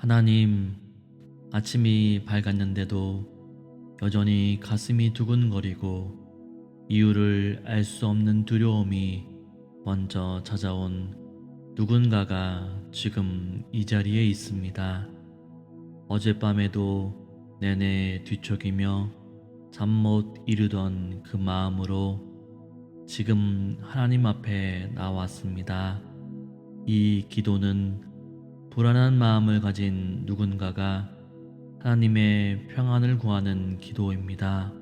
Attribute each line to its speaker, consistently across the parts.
Speaker 1: 하나님, 아침이 밝았는데도 여전히 가슴이 두근거리고 이유를 알 수 없는 두려움이 먼저 찾아온 누군가가 지금 이 자리에 있습니다. 어젯밤에도 내내 뒤척이며 잠 못 이루던 그 마음으로 지금 하나님 앞에 나왔습니다. 이 기도는 불안한 마음을 가진 누군가가 하나님의 평안을 구하는 기도입니다.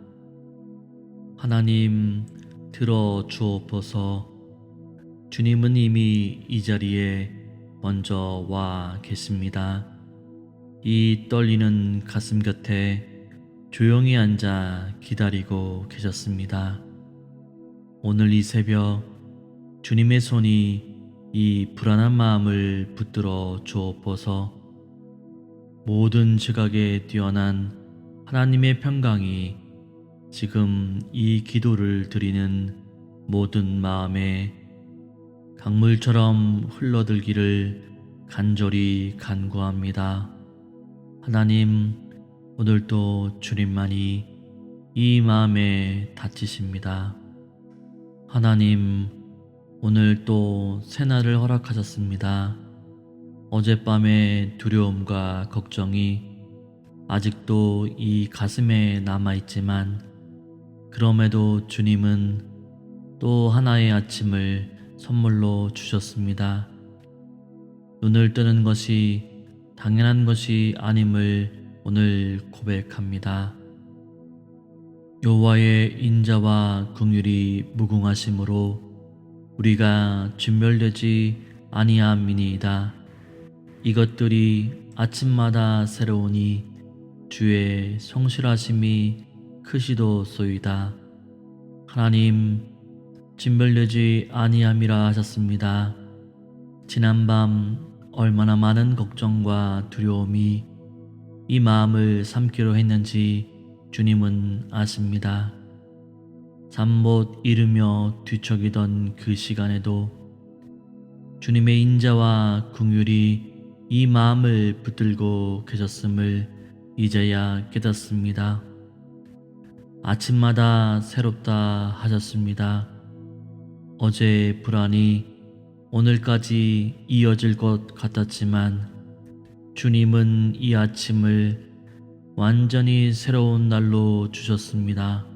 Speaker 1: 하나님, 들어 주옵소서. 주님은 이미 이 자리에 먼저 와 계십니다. 이 떨리는 가슴 곁에 조용히 앉아 기다리고 계셨습니다. 오늘 이 새벽 주님의 손이 이 불안한 마음을 붙들어 주옵소서. 모든 지각에 뛰어난 하나님의 평강이 지금 이 기도를 드리는 모든 마음에 강물처럼 흘러들기를 간절히 간구합니다. 하나님, 오늘도 주님만이 이 마음에 닥치십니다. 하나님, 오늘 또 새날을 허락하셨습니다. 어젯밤의 두려움과 걱정이 아직도 이 가슴에 남아있지만 그럼에도 주님은 또 하나의 아침을 선물로 주셨습니다. 눈을 뜨는 것이 당연한 것이 아님을 오늘 고백합니다. 여호와의 인자와 긍휼이 무궁하심으로 우리가 진멸되지 아니함이니이다. 이것들이 아침마다 새로우니 주의 성실하심이 크시도소이다. 하나님, 진멸되지 아니함이라 하셨습니다. 지난밤 얼마나 많은 걱정과 두려움이 이 마음을 삼키려 했는지 주님은 아십니다. 잠 못 이루며 뒤척이던 그 시간에도 주님의 인자와 긍휼이 이 마음을 붙들고 계셨음을 이제야 깨닫습니다. 아침마다 새롭다 하셨습니다. 어제의 불안이 오늘까지 이어질 것 같았지만 주님은 이 아침을 완전히 새로운 날로 주셨습니다.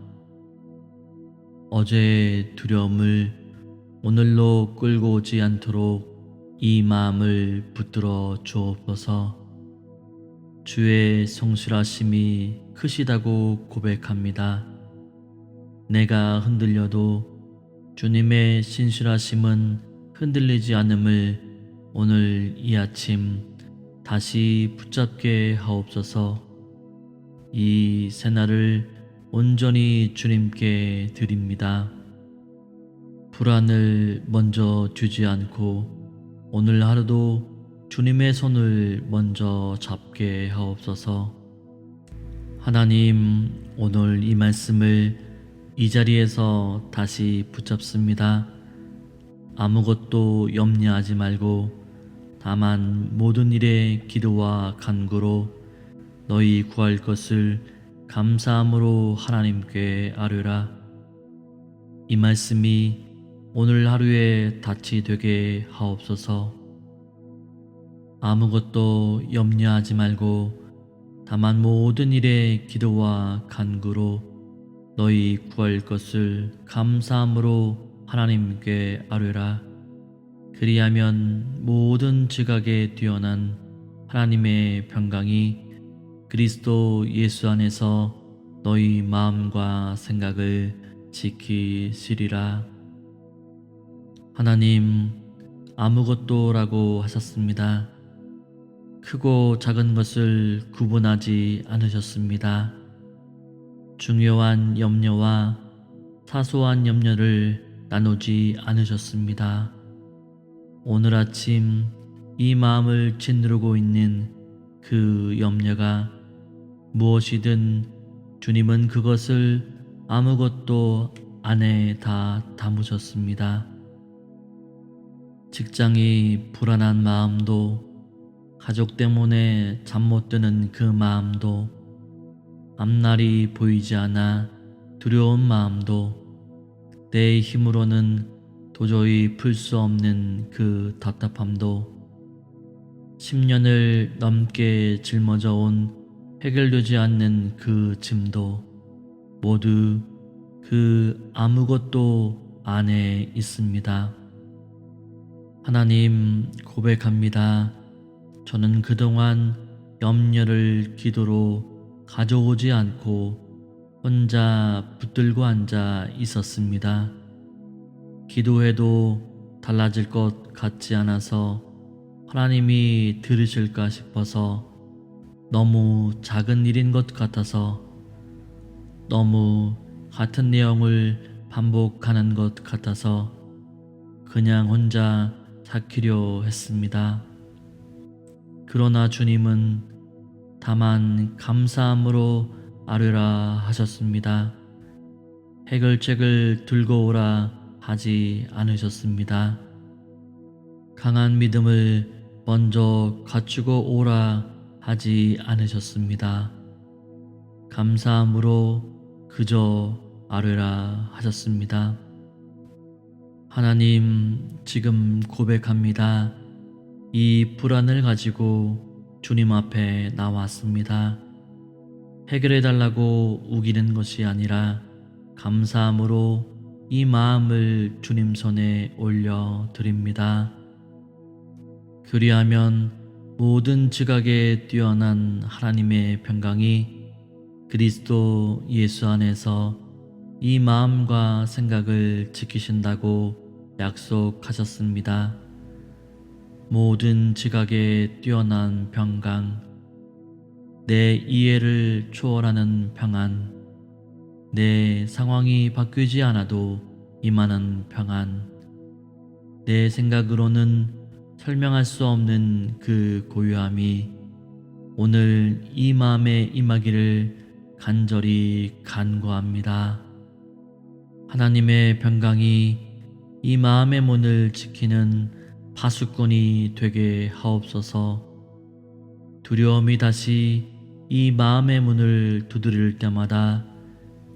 Speaker 1: 어제의 두려움을 오늘로 끌고 오지 않도록 이 마음을 붙들어 주옵소서. 주의 성실하심이 크시다고 고백합니다. 내가 흔들려도 주님의 신실하심은 흔들리지 않음을 오늘 이 아침 다시 붙잡게 하옵소서. 이 새날을 온전히 주님께 드립니다. 불안을 먼저 주지 않고 오늘 하루도 주님의 손을 먼저 잡게 하옵소서. 하나님, 오늘 이 말씀을 이 자리에서 다시 붙잡습니다. 아무것도 염려하지 말고 다만 모든 일에 기도와 간구로 너희 구할 것을 감사함으로 하나님께 아뢰라. 이 말씀이 오늘 하루에 닻이 되게 하옵소서. 아무것도 염려하지 말고 다만 모든 일에 기도와 간구로 너희 구할 것을 감사함으로 하나님께 아뢰라. 그리하면 모든 지각에 뛰어난 하나님의 평강이 그리스도 예수 안에서 너희 마음과 생각을 지키시리라. 하나님, 아무것도라고 하셨습니다. 크고 작은 것을 구분하지 않으셨습니다. 중요한 염려와 사소한 염려를 나누지 않으셨습니다. 오늘 아침 이 마음을 짓누르고 있는 그 염려가 무엇이든 주님은 그것을 아무것도 안에 다 담으셨습니다. 직장이 불안한 마음도 가족 때문에 잠 못 드는 그 마음도, 앞날이 보이지 않아 두려운 마음도, 내 힘으로는 도저히 풀 수 없는 그 답답함도, 10년을 넘게 짊어져 온 해결되지 않는 그 짐도 모두 그 아무것도 안에 있습니다. 하나님, 고백합니다. 저는 그동안 염려를 기도로 가져오지 않고 혼자 붙들고 앉아 있었습니다. 기도해도 달라질 것 같지 않아서 하나님이 들으실까 싶어서, 너무 작은 일인 것 같아서, 너무 같은 내용을 반복하는 것 같아서 그냥 혼자 삭히려 했습니다. 그러나 주님은 다만 감사함으로 아뢰라 하셨습니다. 해결책을 들고 오라 하지 않으셨습니다. 강한 믿음을 먼저 갖추고 오라 하지 않으셨습니다. 감사함으로 그저 아뢰라 하셨습니다. 하나님, 지금 고백합니다. 이 불안을 가지고 주님 앞에 나왔습니다. 해결해 달라고 우기는 것이 아니라 감사함으로 이 마음을 주님 손에 올려 드립니다. 그리하면 모든 지각에 뛰어난 하나님의 평강이 그리스도 예수 안에서 이 마음과 생각을 지키신다고 약속하셨습니다. 모든 지각에 뛰어난 평강, 내 이해를 초월하는 평안, 내 상황이 바뀌지 않아도 임하는 평안, 내 생각으로는 설명할 수 없는 그 고요함이 오늘 이 마음에 임하기를 간절히 간구합니다. 하나님의 평강이 이 마음의 문을 지키는 파수꾼이 되게 하옵소서. 두려움이 다시 이 마음의 문을 두드릴 때마다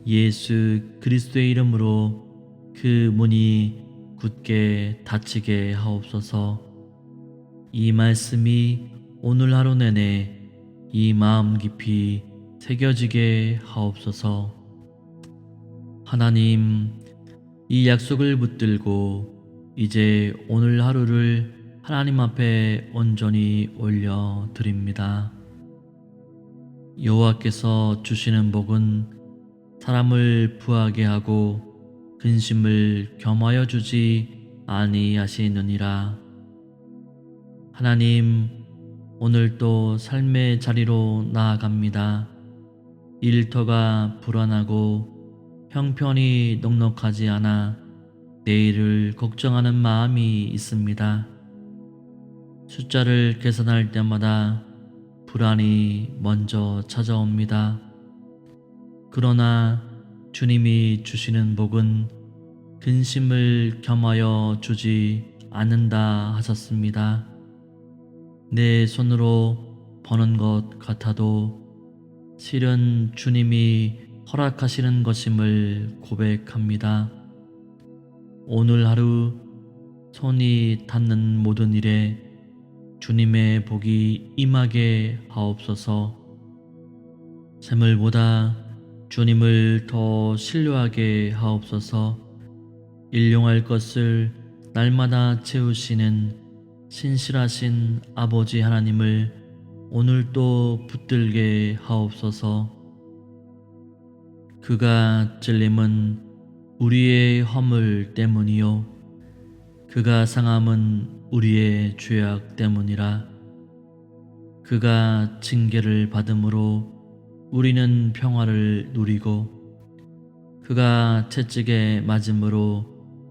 Speaker 1: 예수 그리스도의 이름으로 그 문이 굳게 닫히게 하옵소서. 이 말씀이 오늘 하루 내내 이 마음 깊이 새겨지게 하옵소서. 하나님, 이 약속을 붙들고 이제 오늘 하루를 하나님 앞에 온전히 올려 드립니다. 여호와께서 주시는 복은 사람을 부하게 하고 근심을 겸하여 주지 아니하시느니라. 하나님, 오늘도 삶의 자리로 나아갑니다. 일터가 불안하고 형편이 넉넉하지 않아 내일을 걱정하는 마음이 있습니다. 숫자를 계산할 때마다 불안이 먼저 찾아옵니다. 그러나 주님이 주시는 복은 근심을 겸하여 주지 않는다 하셨습니다. 내 손으로 버는 것 같아도 실은 주님이 허락하시는 것임을 고백합니다. 오늘 하루 손이 닿는 모든 일에 주님의 복이 임하게 하옵소서. 재물보다 주님을 더 신뢰하게 하옵소서. 일용할 것을 날마다 채우시는 신실하신 아버지 하나님을 오늘도 붙들게 하옵소서. 그가 찔림은 우리의 허물 때문이요 그가 상함은 우리의 죄악 때문이라. 그가 징계를 받음으로 우리는 평화를 누리고 그가 채찍에 맞음으로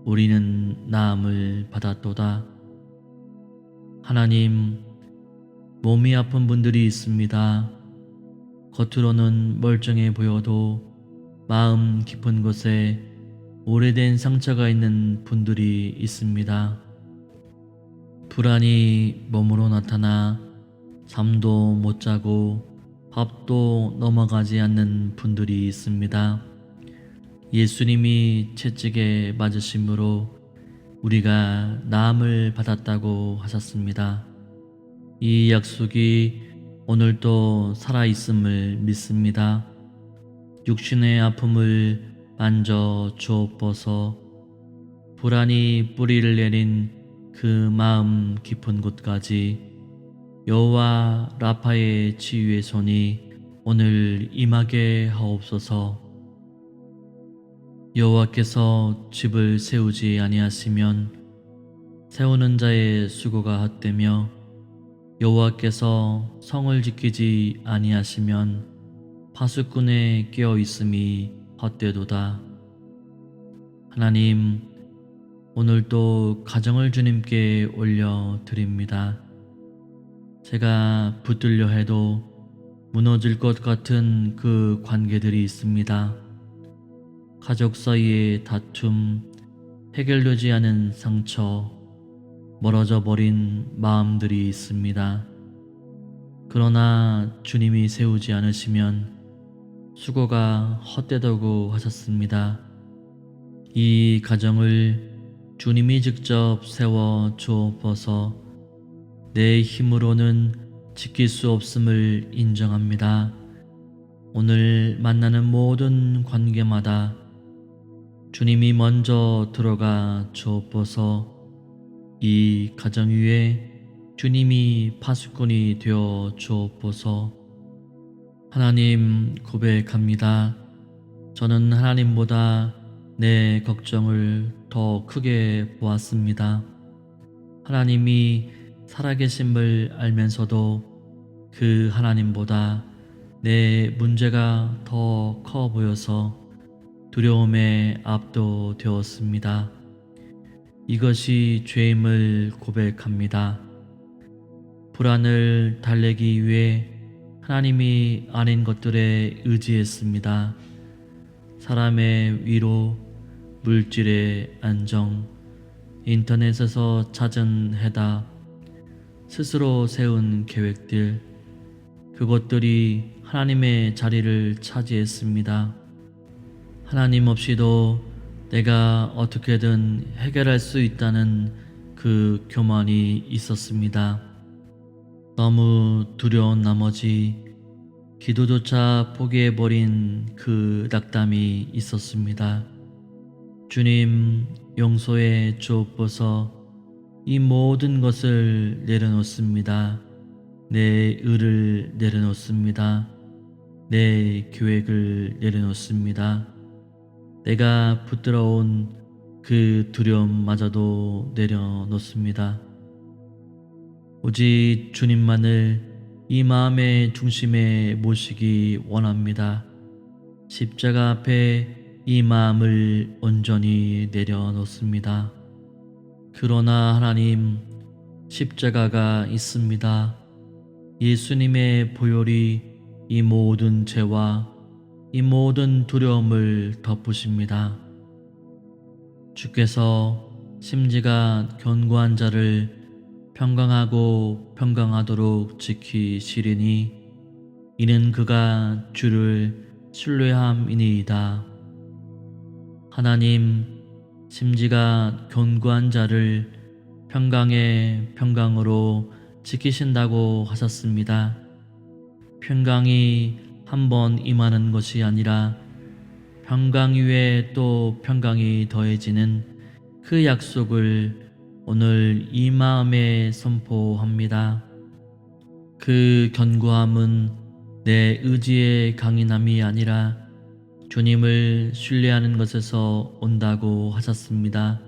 Speaker 1: 우리는 나음을 받았도다. 하나님, 몸이 아픈 분들이 있습니다. 겉으로는 멀쩡해 보여도 마음 깊은 곳에 오래된 상처가 있는 분들이 있습니다. 불안이 몸으로 나타나 잠도 못 자고 밥도 넘어가지 않는 분들이 있습니다. 예수님이 채찍에 맞으심으로 우리가 나음을 받았다고 하셨습니다. 이 약속이 오늘도 살아있음을 믿습니다. 육신의 아픔을 만져 주옵소서. 불안이 뿌리를 내린 그 마음 깊은 곳까지 여호와 라파의 치유의 손이 오늘 임하게 하옵소서. 여호와께서 집을 세우지 아니하시면 세우는 자의 수고가 헛되며 여호와께서 성을 지키지 아니하시면 파수꾼의 깨어 있음이 헛되도다. 하나님, 오늘도 가정을 주님께 올려 드립니다. 제가 붙들려 해도 무너질 것 같은 그 관계들이 있습니다. 가족 사이의 다툼, 해결되지 않은 상처, 멀어져 버린 마음들이 있습니다. 그러나 주님이 세우지 않으시면 수고가 헛되다고 하셨습니다. 이 가정을 주님이 직접 세워 주옵소서. 내 힘으로는 지킬 수 없음을 인정합니다. 오늘 만나는 모든 관계마다 주님이 먼저 들어가 주옵소서. 이 가정 위에 주님이 파수꾼이 되어 주옵소서. 하나님, 고백합니다. 저는 하나님보다 내 걱정을 더 크게 보았습니다. 하나님이 살아계심을 알면서도 그 하나님보다 내 문제가 더 커 보여서 두려움에 압도되었습니다. 이것이 죄임을 고백합니다. 불안을 달래기 위해 하나님이 아닌 것들에 의지했습니다. 사람의 위로, 물질의 안정, 인터넷에서 찾은 해답, 스스로 세운 계획들, 그것들이 하나님의 자리를 차지했습니다. 하나님 없이도 내가 어떻게든 해결할 수 있다는 그 교만이 있었습니다. 너무 두려운 나머지 기도조차 포기해버린 그 낙담이 있었습니다. 주님, 용서해 주옵소서. 이 모든 것을 내려놓습니다. 내 의를 내려놓습니다. 내 계획을 내려놓습니다. 내가 붙들어온 그 두려움마저도 내려놓습니다. 오직 주님만을 이 마음의 중심에 모시기 원합니다. 십자가 앞에 이 마음을 온전히 내려놓습니다. 그러나 하나님, 십자가가 있습니다. 예수님의 보혈이 이 모든 죄와 이 모든 두려움을 덮으십니다. 주께서 심지가 견고한 자를 평강하고 평강하도록 지키시리니 이는 그가 주를 신뢰함이니이다. 하나님, 심지가 견고한 자를 평강의 평강으로 지키신다고 하셨습니다. 평강이 한 번 임하는 것이 아니라 평강 위에 또 평강이 더해지는 그 약속을 오늘 이 마음에 선포합니다. 그 견고함은 내 의지의 강인함이 아니라 주님을 신뢰하는 것에서 온다고 하셨습니다.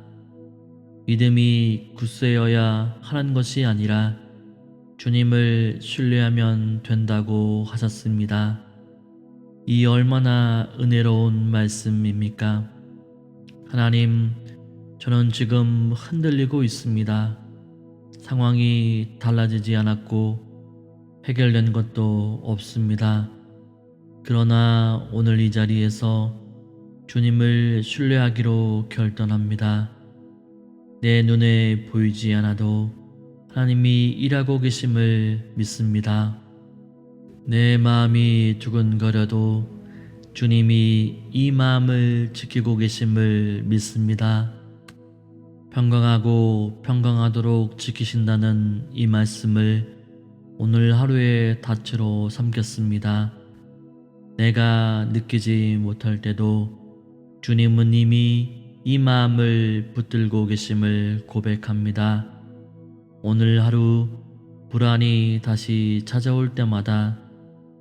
Speaker 1: 믿음이 굳세어야 하는 것이 아니라 주님을 신뢰하면 된다고 하셨습니다. 이 얼마나 은혜로운 말씀입니까? 하나님, 저는 지금 흔들리고 있습니다. 상황이 달라지지 않았고 해결된 것도 없습니다. 그러나 오늘 이 자리에서 주님을 신뢰하기로 결단합니다. 내 눈에 보이지 않아도 하나님이 일하고 계심을 믿습니다. 내 마음이 두근거려도 주님이 이 마음을 지키고 계심을 믿습니다. 평강하고 평강하도록 지키신다는 이 말씀을 오늘 하루의 닻으로 삼겠습니다. 내가 느끼지 못할 때도 주님은 이미 이 마음을 붙들고 계심을 고백합니다. 오늘 하루 불안이 다시 찾아올 때마다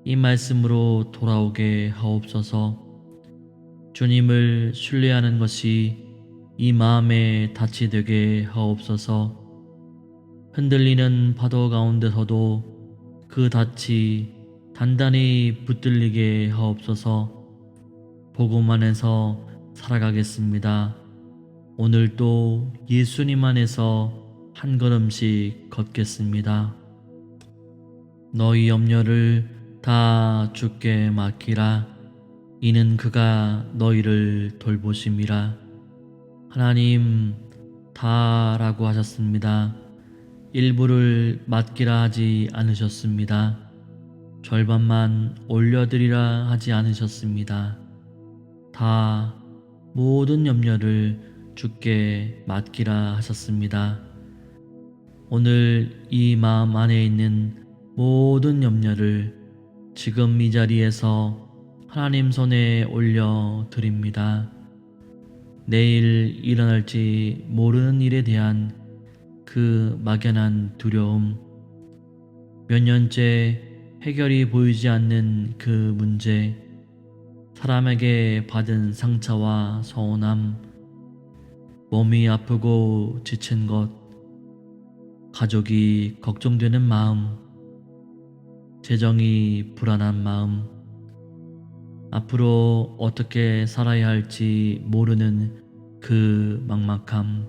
Speaker 1: 이 말씀으로 돌아오게 하옵소서. 주님을 신뢰하는 것이 이 마음의 닻이 되게 하옵소서. 흔들리는 파도 가운데서도 그 닻이 단단히 붙들리게 하옵소서. 복음 안에서 살아가겠습니다. 오늘도 예수님 안에서 한 걸음씩 걷겠습니다. 너희 염려를 다 주께 맡기라. 이는 그가 너희를 돌보심이라. 하나님 다라고 하셨습니다. 일부를 맡기라 하지 않으셨습니다. 절반만 올려드리라 하지 않으셨습니다. 다 모든 염려를 주께 맡기라 하셨습니다. 오늘 이 마음 안에 있는 모든 염려를 지금 이 자리에서 하나님 손에 올려 드립니다. 내일 일어날지 모르는 일에 대한 그 막연한 두려움, 몇 년째 해결이 보이지 않는 그 문제, 사람에게 받은 상처와 서운함, 몸이 아프고 지친 것, 가족이 걱정되는 마음, 재정이 불안한 마음, 앞으로 어떻게 살아야 할지 모르는 그 막막함,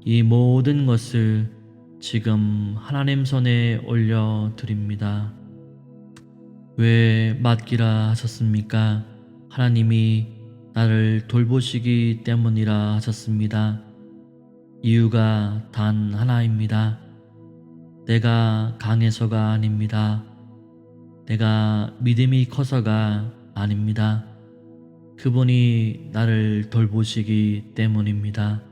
Speaker 1: 이 모든 것을 지금 하나님 손에 올려 드립니다. 왜 맡기라 하셨습니까? 하나님이 나를 돌보시기 때문이라 하셨습니다. 이유가 단 하나입니다. 내가 강해서가 아닙니다. 내가 믿음이 커서가 아닙니다. 그분이 나를 돌보시기 때문입니다.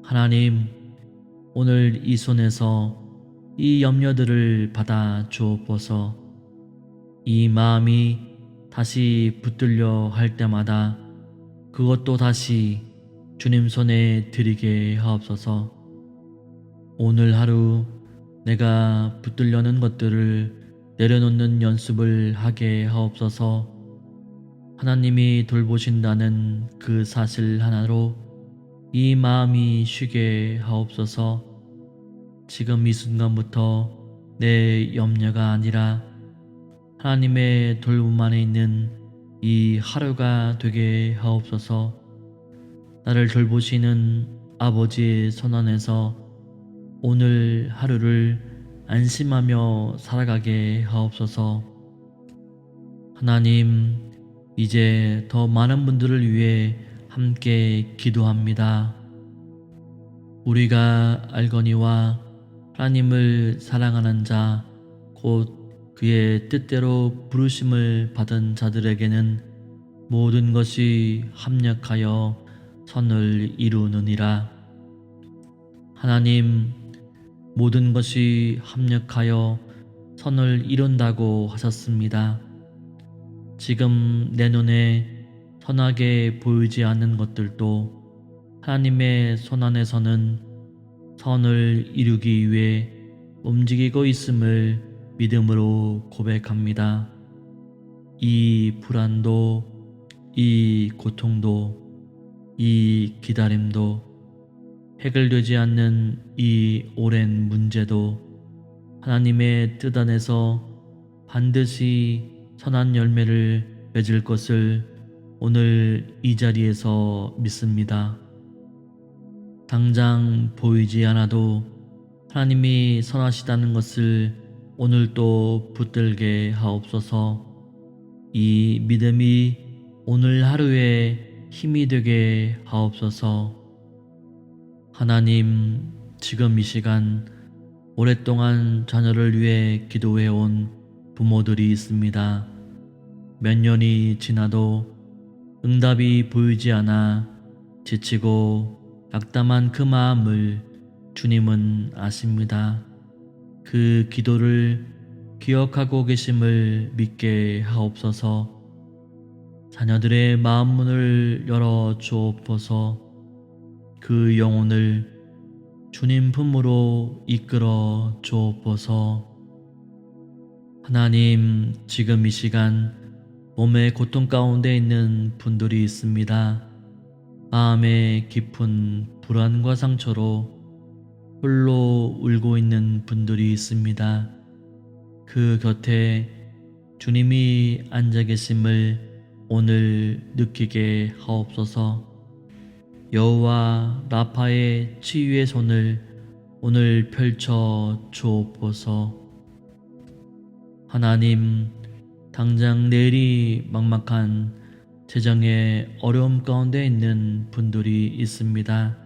Speaker 1: 하나님, 오늘 이 손에서 이 염려들을 받아 주옵소서. 이 마음이 다시 붙들려 할 때마다 그것도 다시 주님 손에 드리게 하옵소서. 오늘 하루 내가 붙들려는 것들을 내려놓는 연습을 하게 하옵소서. 하나님이 돌보신다는 그 사실 하나로 이 마음이 쉬게 하옵소서. 지금 이 순간부터 내 염려가 아니라 하나님의 돌봄 안에 있는 이 하루가 되게 하옵소서. 나를 돌보시는 아버지의 손 안에서 오늘 하루를 안심하며 살아가게 하옵소서. 하나님, 이제 더 많은 분들을 위해 함께 기도합니다. 우리가 알거니와 하나님을 사랑하는 자, 곧 그의 뜻대로 부르심을 받은 자들에게는 모든 것이 합력하여 선을 이루느니라. 하나님, 모든 것이 합력하여 선을 이룬다고 하셨습니다. 지금 내 눈에 선하게 보이지 않는 것들도 하나님의 손 안에서는 선을 이루기 위해 움직이고 있음을 믿음으로 고백합니다. 이 불안도, 이 고통도, 이 기다림도, 해결되지 않는 이 오랜 문제도 하나님의 뜻 안에서 반드시 선한 열매를 맺을 것을 오늘 이 자리에서 믿습니다. 당장 보이지 않아도 하나님이 선하시다는 것을 오늘도 붙들게 하옵소서. 이 믿음이 오늘 하루에 힘이 되게 하옵소서. 하나님, 지금 이 시간 오랫동안 자녀를 위해 기도해온 부모들이 있습니다. 몇 년이 지나도 응답이 보이지 않아 지치고 낙담한 그 마음을 주님은 아십니다. 그 기도를 기억하고 계심을 믿게 하옵소서. 자녀들의 마음 문을 열어 주옵소서. 그 영혼을 주님 품으로 이끌어 주옵소서. 하나님, 지금 이 시간 몸의 고통 가운데 있는 분들이 있습니다. 마음의 깊은 불안과 상처로 홀로 울고 있는 분들이 있습니다. 그 곁에 주님이 앉아 계심을 오늘 느끼게 하옵소서. 여호와 라파의 치유의 손을 오늘 펼쳐 주옵소서. 하나님, 당장 내일이 막막한 재정의 어려움 가운데 있는 분들이 있습니다.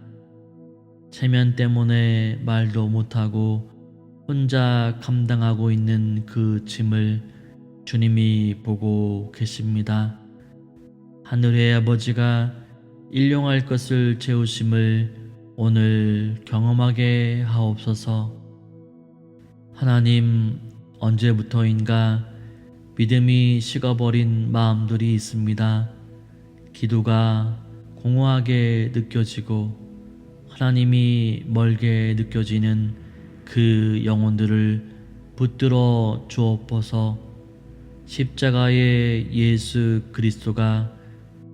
Speaker 1: 체면 때문에 말도 못하고 혼자 감당하고 있는 그 짐을 주님이 보고 계십니다. 하늘의 아버지가 일용할 것을 채우심을 오늘 경험하게 하옵소서. 하나님, 언제부터인가 믿음이 식어버린 마음들이 있습니다. 기도가 공허하게 느껴지고 하나님이 멀게 느껴지는 그 영혼들을 붙들어 주옵소서. 십자가의 예수 그리스도가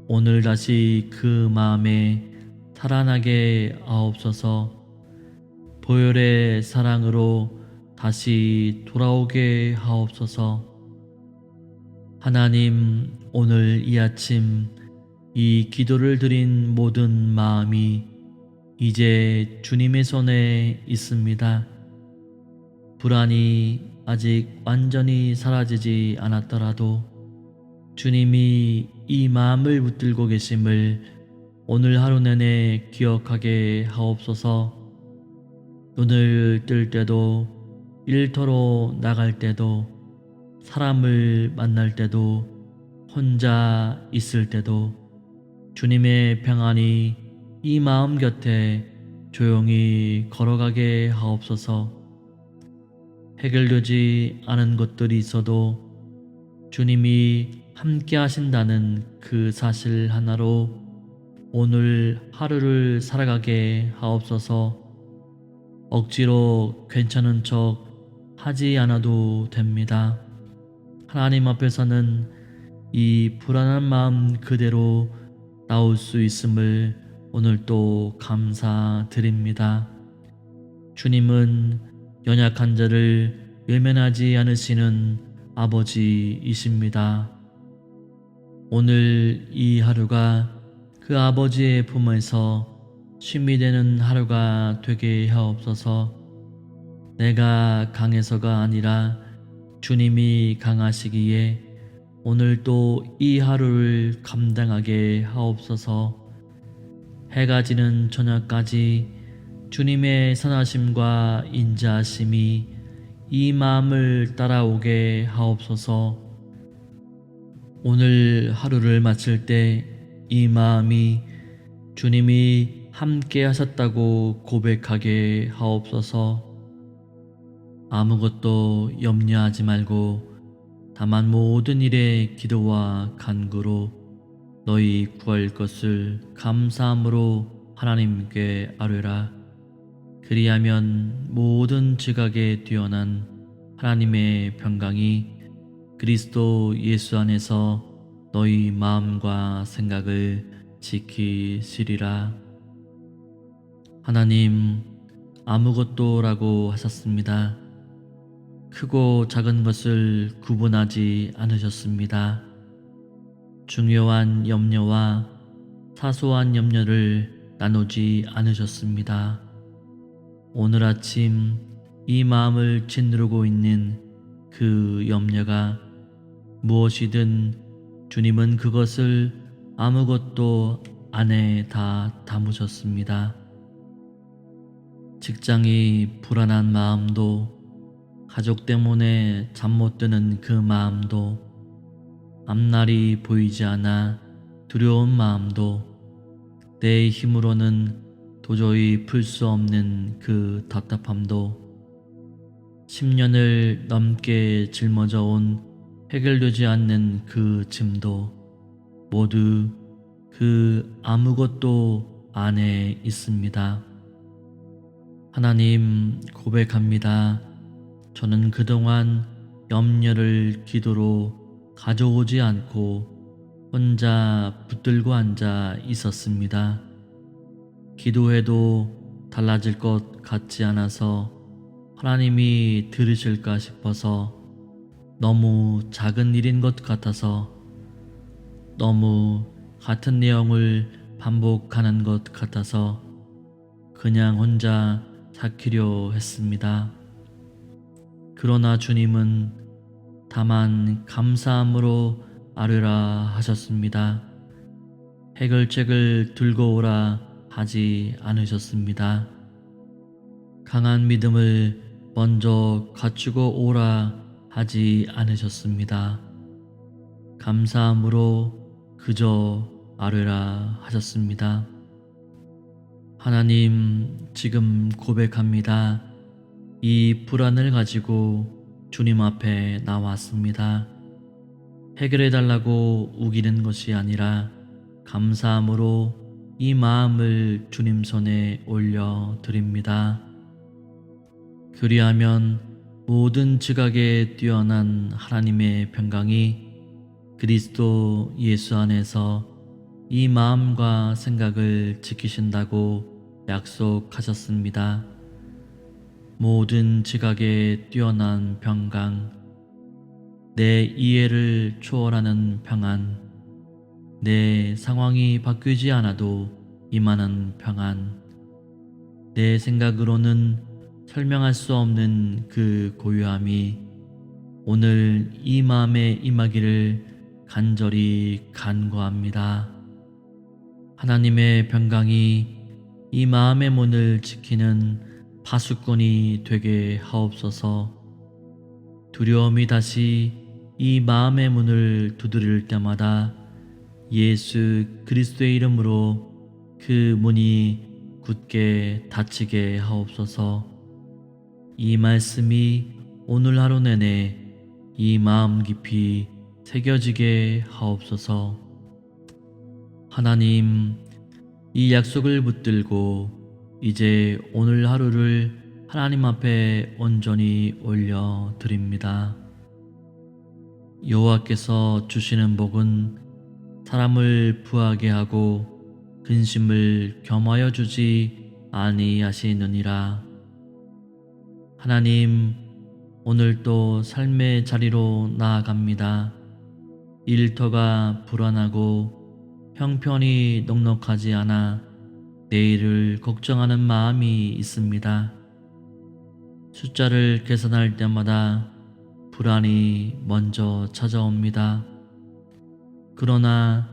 Speaker 1: 오늘 다시 그 마음에 살아나게 하옵소서. 보혈의 사랑으로 다시 돌아오게 하옵소서. 하나님, 오늘 이 아침 이 기도를 드린 모든 마음이 이제 주님의 손에 있습니다. 불안이 아직 완전히 사라지지 않았더라도 주님이 이 마음을 붙들고 계심을 오늘 하루 내내 기억하게 하옵소서. 눈을 뜰 때도 일터로 나갈 때도 사람을 만날 때도 혼자 있을 때도 주님의 평안이 이 마음 곁에 조용히 걸어가게 하옵소서. 해결되지 않은 것들이 있어도 주님이 함께 하신다는 그 사실 하나로 오늘 하루를 살아가게 하옵소서. 억지로 괜찮은 척 하지 않아도 됩니다. 하나님 앞에서는 이 불안한 마음 그대로 나올 수 있음을 오늘 또 감사드립니다. 주님은 연약한 자를 외면하지 않으시는 아버지이십니다. 오늘 이 하루가 그 아버지의 품에서 쉼이 되는 하루가 되게 하옵소서. 내가 강해서가 아니라 주님이 강하시기에 오늘 또 이 하루를 감당하게 하옵소서. 해가 지는 저녁까지 주님의 선하심과 인자하심이 이 마음을 따라오게 하옵소서. 오늘 하루를 마칠 때 이 마음이 주님이 함께 하셨다고 고백하게 하옵소서. 아무것도 염려하지 말고 다만 모든 일에 기도와 간구로 너희 구할 것을 감사함으로 하나님께 아뢰라. 그리하면 모든 지각에 뛰어난 하나님의 평강이 그리스도 예수 안에서 너희 마음과 생각을 지키시리라. 하나님, 아무것도라고 하셨습니다. 크고 작은 것을 구분하지 않으셨습니다. 중요한 염려와 사소한 염려를 나누지 않으셨습니다. 오늘 아침 이 마음을 짓누르고 있는 그 염려가 무엇이든 주님은 그것을 아무것도 안에 다 담으셨습니다. 직장이 불안한 마음도, 가족 때문에 잠 못 드는 그 마음도, 앞날이 보이지 않아 두려운 마음도, 내 힘으로는 도저히 풀 수 없는 그 답답함도, 10년을 넘게 짊어져 온 해결되지 않는 그 짐도 모두 그 아무것도 안에 있습니다. 하나님, 고백합니다. 저는 그동안 염려를 기도로 가져오지 않고 혼자 붙들고 앉아 있었습니다. 기도해도 달라질 것 같지 않아서 하나님이 들으실까 싶어서, 너무 작은 일인 것 같아서, 너무 같은 내용을 반복하는 것 같아서 그냥 혼자 삭히려 했습니다. 그러나 주님은 다만 감사함으로 아뢰라 하셨습니다. 해결책을 들고 오라 하지 않으셨습니다. 강한 믿음을 먼저 갖추고 오라 하지 않으셨습니다. 감사함으로 그저 아뢰라 하셨습니다. 하나님, 지금 고백합니다. 이 불안을 가지고 주님 앞에 나왔습니다. 해결해달라고 우기는 것이 아니라 감사함으로 이 마음을 주님 손에 올려드립니다. 그리하면 모든 지각에 뛰어난 하나님의 평강이 그리스도 예수 안에서 이 마음과 생각을 지키신다고 약속하셨습니다. 모든 지각에 뛰어난 평강, 내 이해를 초월하는 평안, 내 상황이 바뀌지 않아도 임하는 평안, 내 생각으로는 설명할 수 없는 그 고요함이 오늘 이 마음에 임하기를 간절히 간구합니다. 하나님의 평강이 이 마음의 문을 지키는 파수꾼이 되게 하옵소서. 두려움이 다시 이 마음의 문을 두드릴 때마다 예수 그리스도의 이름으로 그 문이 굳게 닫히게 하옵소서. 이 말씀이 오늘 하루 내내 이 마음 깊이 새겨지게 하옵소서. 하나님, 이 약속을 붙들고 이제 오늘 하루를 하나님 앞에 온전히 올려드립니다. 여호와께서 주시는 복은 사람을 부하게 하고 근심을 겸하여 주지 아니하시느니라. 하나님, 오늘도 삶의 자리로 나아갑니다. 일터가 불안하고 형편이 넉넉하지 않아 내일을 걱정하는 마음이 있습니다. 숫자를 계산할 때마다 불안이 먼저 찾아옵니다. 그러나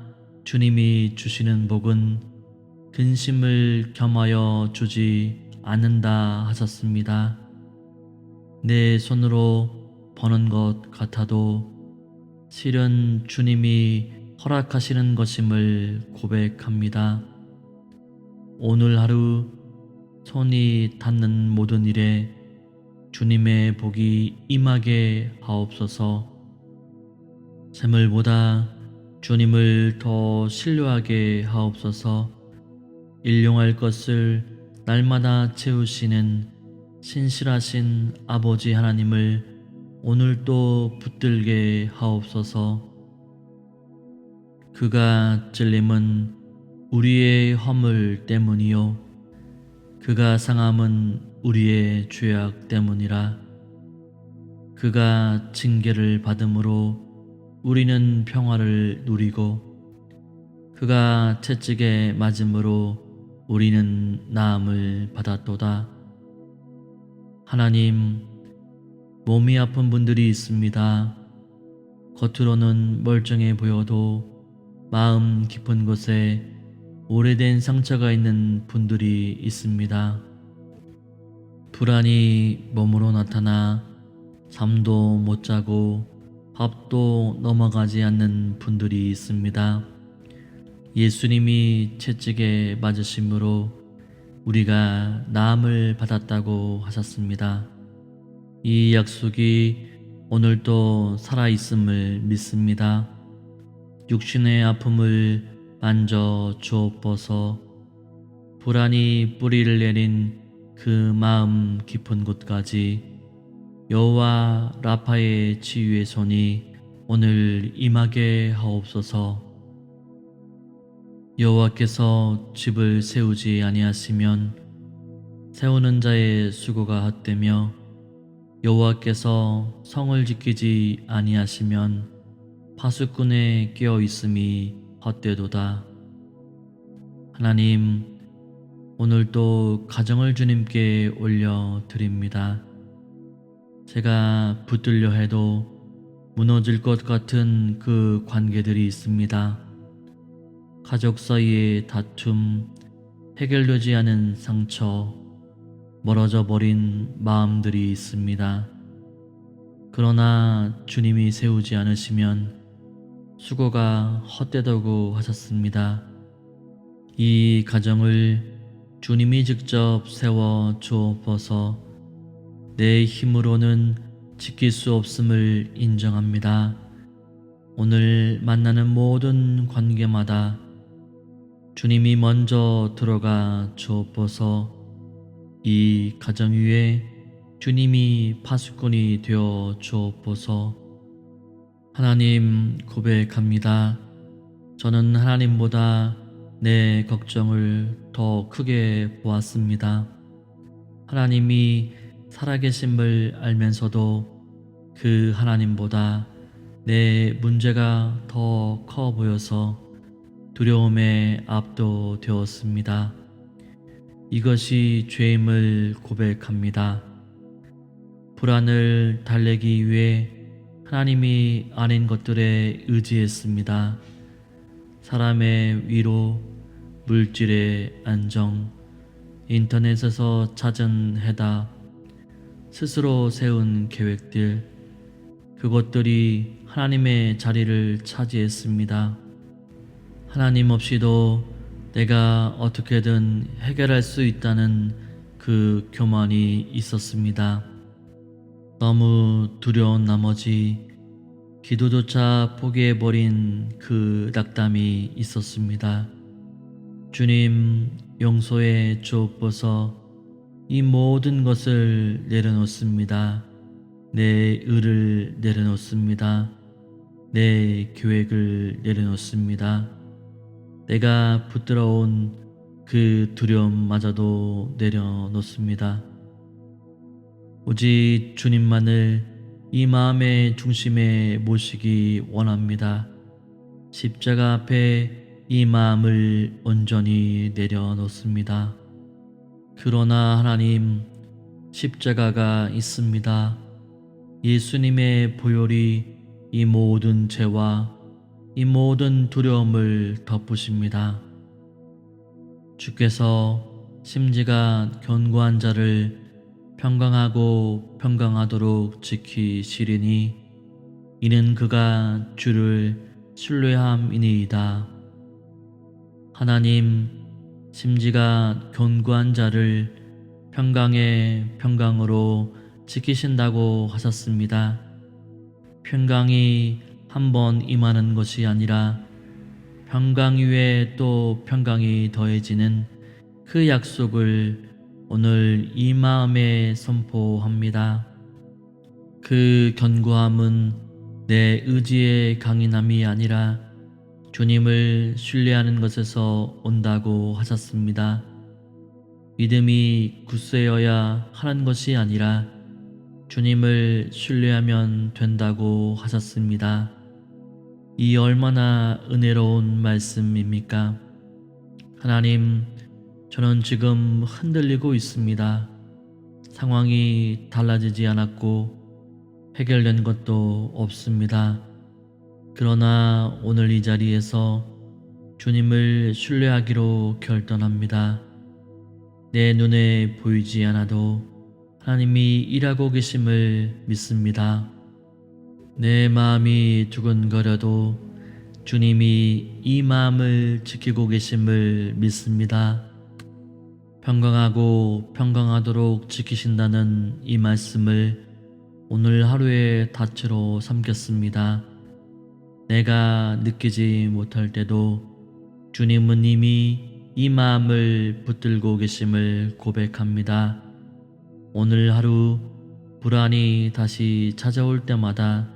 Speaker 1: 주님이 주시는 복은 근심을 겸하여 주지 않는다 하셨습니다. 내 손으로 버는 것 같아도 실은 주님이 허락하시는 것임을 고백합니다. 오늘 하루 손이 닿는 모든 일에 주님의 복이 임하게 하옵소서. 재물보다 주님을 더 신뢰하게 하옵소서. 일용할 것을 날마다 채우시는 신실하신 아버지 하나님을 오늘도 붙들게 하옵소서. 그가 찔림은 우리의 허물 때문이요 그가 상함은 우리의 죄악 때문이라. 그가 징계를 받음으로 우리는 평화를 누리고 그가 채찍에 맞음으로 우리는 나음을 받았도다. 하나님, 몸이 아픈 분들이 있습니다. 겉으로는 멀쩡해 보여도 마음 깊은 곳에 오래된 상처가 있는 분들이 있습니다. 불안이 몸으로 나타나 잠도 못 자고 밥도 넘어가지 않는 분들이 있습니다. 예수님이 채찍에 맞으심으로 우리가 나음을 받았다고 하셨습니다. 이 약속이 오늘도 살아있음을 믿습니다. 육신의 아픔을 만져 주옵소서. 불안이 뿌리를 내린 그 마음 깊은 곳까지 여호와 라파의 치유의 손이 오늘 임하게 하옵소서. 여호와께서 집을 세우지 아니하시면 세우는 자의 수고가 헛되며 여호와께서 성을 지키지 아니하시면 파수꾼의 깨어 있음이 헛되도다. 하나님, 오늘도 가정을 주님께 올려 드립니다. 제가 붙들려 해도 무너질 것 같은 그 관계들이 있습니다. 가족 사이의 다툼, 해결되지 않은 상처, 멀어져 버린 마음들이 있습니다. 그러나 주님이 세우지 않으시면 수고가 헛되다고 하셨습니다. 이 가정을 주님이 직접 세워 주옵소서. 내 힘으로는 지킬 수 없음을 인정합니다. 오늘 만나는 모든 관계마다 주님이 먼저 들어가 주옵소서. 이 가정 위에 주님이 파수꾼이 되어 주옵소서. 하나님, 고백합니다. 저는 하나님보다 내 걱정을 더 크게 보았습니다. 하나님이 살아계심을 알면서도 그 하나님보다 내 문제가 더 커 보여서 두려움에 압도되었습니다. 이것이 죄임을 고백합니다. 불안을 달래기 위해 하나님이 아닌 것들에 의지했습니다. 사람의 위로, 물질의 안정, 인터넷에서 찾은 해답, 스스로 세운 계획들, 그것들이 하나님의 자리를 차지했습니다. 하나님 없이도 내가 어떻게든 해결할 수 있다는 그 교만이 있었습니다. 너무 두려운 나머지 기도조차 포기해버린 그 낙담이 있었습니다. 주님, 용서해 주옵소서. 이 모든 것을 내려놓습니다. 내 의를 내려놓습니다. 내 계획을 내려놓습니다. 내가 붙들어온 그 두려움마저도 내려놓습니다. 오직 주님만을 이 마음의 중심에 모시기 원합니다. 십자가 앞에 이 마음을 온전히 내려놓습니다. 그러나 하나님, 십자가가 있습니다. 예수님의 보혈이 이 모든 죄와 이 모든 두려움을 덮으십니다. 주께서 심지가 견고한 자를 평강하고 평강하도록 지키시리니 이는 그가 주를 신뢰함이니이다. 하나님, 심지가 견고한 자를 평강의 평강으로 지키신다고 하셨습니다. 평강이 한 번 임하는 것이 아니라 평강 위에 또 평강이 더해지는 그 약속을 오늘 이 마음에 선포합니다. 그 견고함은 내 의지의 강인함이 아니라 주님을 신뢰하는 것에서 온다고 하셨습니다. 믿음이 굳세어야 하는 것이 아니라 주님을 신뢰하면 된다고 하셨습니다. 이 얼마나 은혜로운 말씀입니까? 하나님, 저는 지금 흔들리고 있습니다. 상황이 달라지지 않았고 해결된 것도 없습니다. 그러나 오늘 이 자리에서 주님을 신뢰하기로 결단합니다. 내 눈에 보이지 않아도 하나님이 일하고 계심을 믿습니다. 내 마음이 두근거려도 주님이 이 마음을 지키고 계심을 믿습니다. 평강하고 평강하도록 지키신다는 이 말씀을 오늘 하루의 닻으로 삼겠습니다. 내가 느끼지 못할 때도 주님은 이미 이 마음을 붙들고 계심을 고백합니다. 오늘 하루 불안이 다시 찾아올 때마다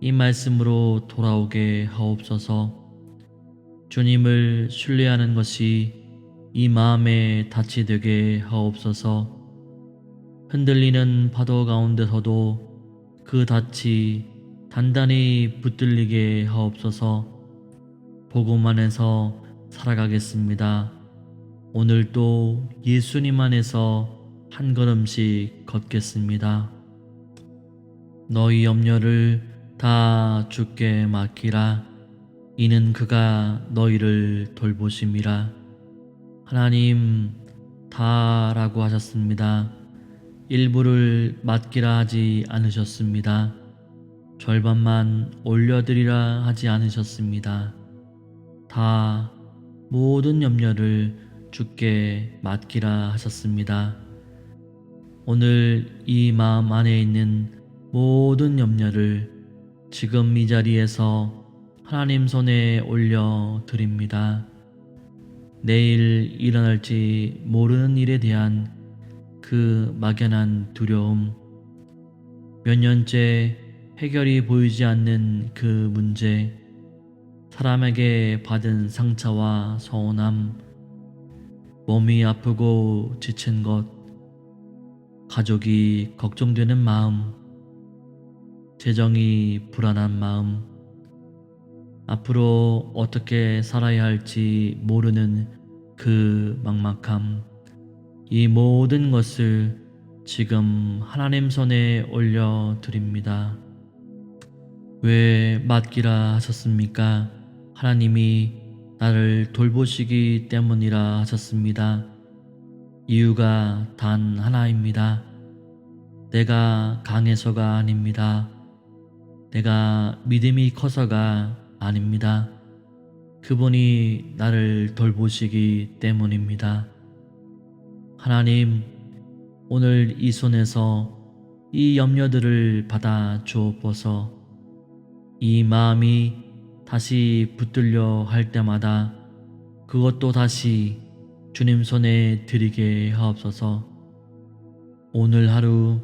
Speaker 1: 이 말씀으로 돌아오게 하옵소서. 주님을 신뢰하는 것이 이 마음의 닻이 되게 하옵소서. 흔들리는 파도 가운데서도 그 닻이 단단히 붙들리게 하옵소서. 복음 안에서 살아가겠습니다. 오늘도 예수님 안에서 한 걸음씩 걷겠습니다. 너희 염려를 다 주께 맡기라. 이는 그가 너희를 돌보심이라. 하나님 다라고 하셨습니다. 일부를 맡기라 하지 않으셨습니다. 절반만 올려드리라 하지 않으셨습니다. 다 모든 염려를 주께 맡기라 하셨습니다. 오늘 이 마음 안에 있는 모든 염려를 지금 이 자리에서 하나님 손에 올려 드립니다. 내일 일어날지 모르는 일에 대한 그 막연한 두려움, 몇 년째 해결이 보이지 않는 그 문제, 사람에게 받은 상처와 서운함, 몸이 아프고 지친 것, 가족이 걱정되는 마음, 재정이 불안한 마음, 앞으로 어떻게 살아야 할지 모르는 그 막막함, 이 모든 것을 지금 하나님 손에 올려 드립니다. 왜 맡기라 하셨습니까? 하나님이 나를 돌보시기 때문이라 하셨습니다. 이유가 단 하나입니다. 내가 강해서가 아닙니다. 내가 믿음이 커서가 아닙니다. 그분이 나를 돌보시기 때문입니다. 하나님, 오늘 이 손에서 이 염려들을 받아 주옵소서. 이 마음이 다시 붙들려 할 때마다 그것도 다시 주님 손에 드리게 하옵소서. 오늘 하루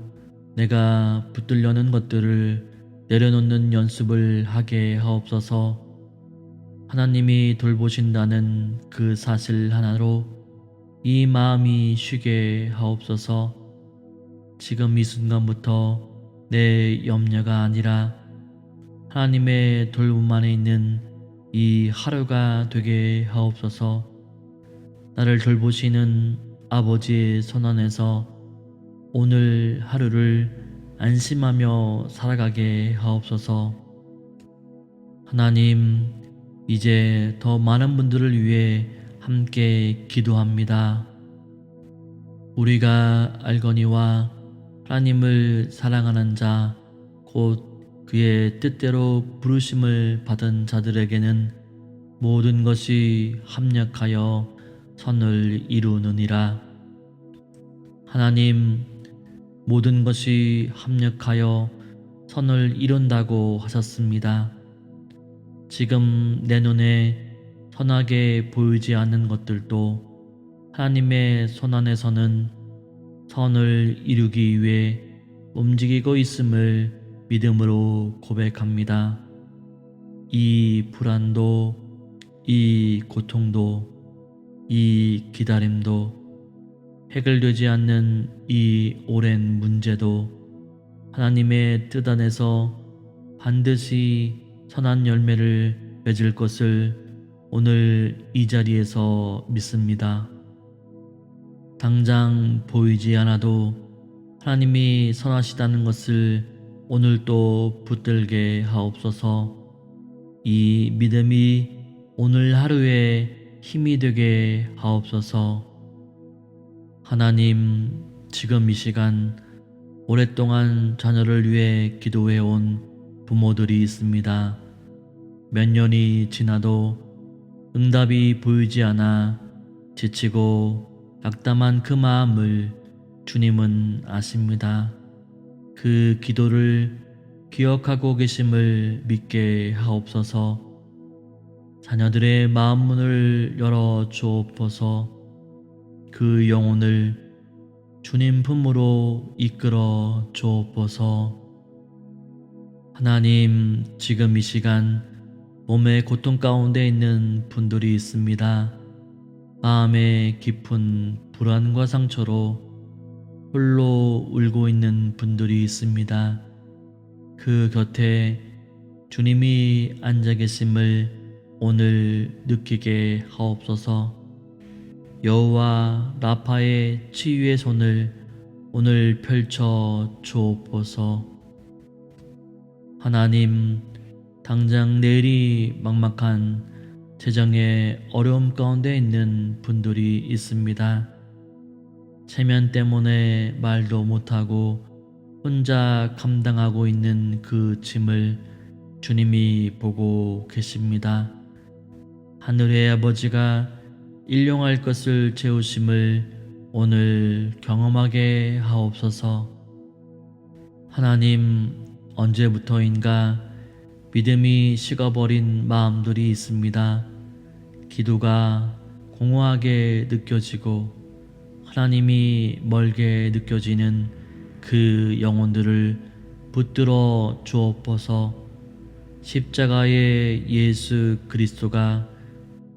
Speaker 1: 내가 붙들려는 것들을 내려놓는 연습을 하게 하옵소서. 하나님이 돌보신다는 그 사실 하나로 이 마음이 쉬게 하옵소서. 지금 이 순간부터 내 염려가 아니라 하나님의 돌봄 안에 있는 이 하루가 되게 하옵소서. 나를 돌보시는 아버지의 손 안에서 오늘 하루를 안심하며 살아가게 하옵소서. 하나님, 이제 더 많은 분들을 위해 함께 기도합니다. 우리가 알거니와 하나님을 사랑하는 자, 곧 그의 뜻대로 부르심을 받은 자들에게는 모든 것이 합력하여 선을 이루느니라. 하나님, 모든 것이 합력하여 선을 이룬다고 하셨습니다. 지금 내 눈에 선하게 보이지 않는 것들도 하나님의 손 안에서는 선을 이루기 위해 움직이고 있음을 믿음으로 고백합니다. 이 불안도, 이 고통도, 이 기다림도, 해결되지 않는 이 오랜 문제도 하나님의 뜻 안에서 반드시 선한 열매를 맺을 것을 오늘 이 자리에서 믿습니다. 당장 보이지 않아도 하나님이 선하시다는 것을 오늘도 붙들게 하옵소서. 이 믿음이 오늘 하루에 힘이 되게 하옵소서. 하나님, 지금 이 시간 오랫동안 자녀를 위해 기도해온 부모들이 있습니다. 몇 년이 지나도 응답이 보이지 않아 지치고 낙담한 그 마음을 주님은 아십니다. 그 기도를 기억하고 계심을 믿게 하옵소서. 자녀들의 마음 문을 열어 주옵소서. 그 영혼을 주님 품으로 이끌어 주옵소서. 하나님, 지금 이 시간 몸의 고통 가운데 있는 분들이 있습니다. 마음의 깊은 불안과 상처로 홀로 울고 있는 분들이 있습니다. 그 곁에 주님이 앉아 계심을 오늘 느끼게 하옵소서. 여호와 라파의 치유의 손을 오늘 펼쳐 주옵소서. 하나님, 당장 내일이 막막한 재정의 어려움 가운데 있는 분들이 있습니다. 체면 때문에 말도 못하고 혼자 감당하고 있는 그 짐을 주님이 보고 계십니다. 하늘의 아버지가 일용할 것을 채우심을 오늘 경험하게 하옵소서. 하나님, 언제부터인가 믿음이 식어버린 마음들이 있습니다. 기도가 공허하게 느껴지고 하나님이 멀게 느껴지는 그 영혼들을 붙들어 주옵소서. 십자가의 예수 그리스도가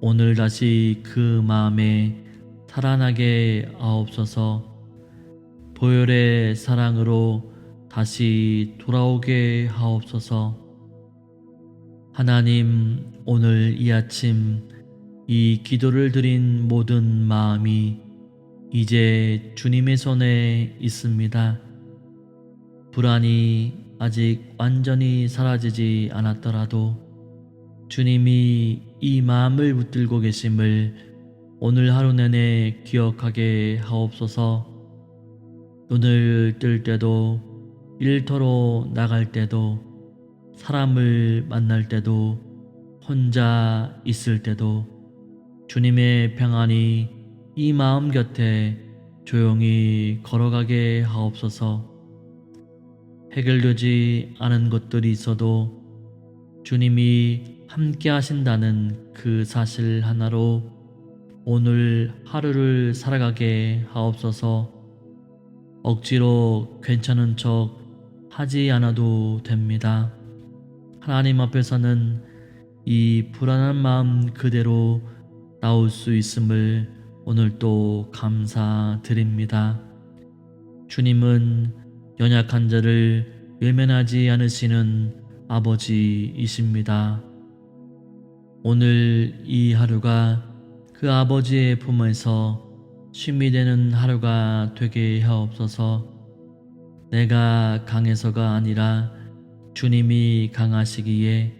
Speaker 1: 오늘 다시 그 마음에 살아나게 하옵소서. 보혈의 사랑으로 다시 돌아오게 하옵소서. 하나님, 오늘 이 아침 이 기도를 드린 모든 마음이 이제 주님의 손에 있습니다. 불안이 아직 완전히 사라지지 않았더라도 주님이 이 마음을 붙들고 계심을 오늘 하루 내내 기억하게 하옵소서. 눈을 뜰 때도, 일터로 나갈 때도, 사람을 만날 때도, 혼자 있을 때도 주님의 평안이 이 마음 곁에 조용히 걸어가게 하옵소서. 해결되지 않은 것들이 있어도 주님이 함께 하신다는 그 사실 하나로 오늘 하루를 살아가게 하옵소서. 억지로 괜찮은 척 하지 않아도 됩니다. 하나님 앞에서는 이 불안한 마음 그대로 나올 수 있음을 오늘 또 감사드립니다. 주님은 연약한 자를 외면하지 않으시는 아버지이십니다. 오늘 이 하루가 그 아버지의 품에서 쉼이 되는 하루가 되게 하옵소서. 내가 강해서가 아니라 주님이 강하시기에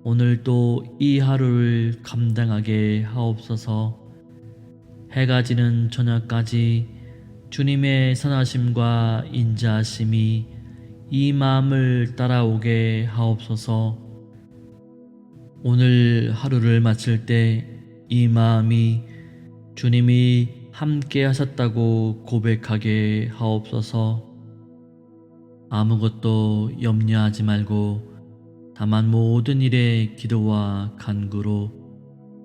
Speaker 1: 오늘 또 이 하루를 감당하게 하옵소서. 해가 지는 저녁까지 주님의 선하심과 인자하심이 이 마음을 따라오게 하옵소서. 오늘 하루를 마칠 때 이 마음이 주님이 함께 하셨다고 고백하게 하옵소서. 아무것도 염려하지 말고 다만 모든 일에 기도와 간구로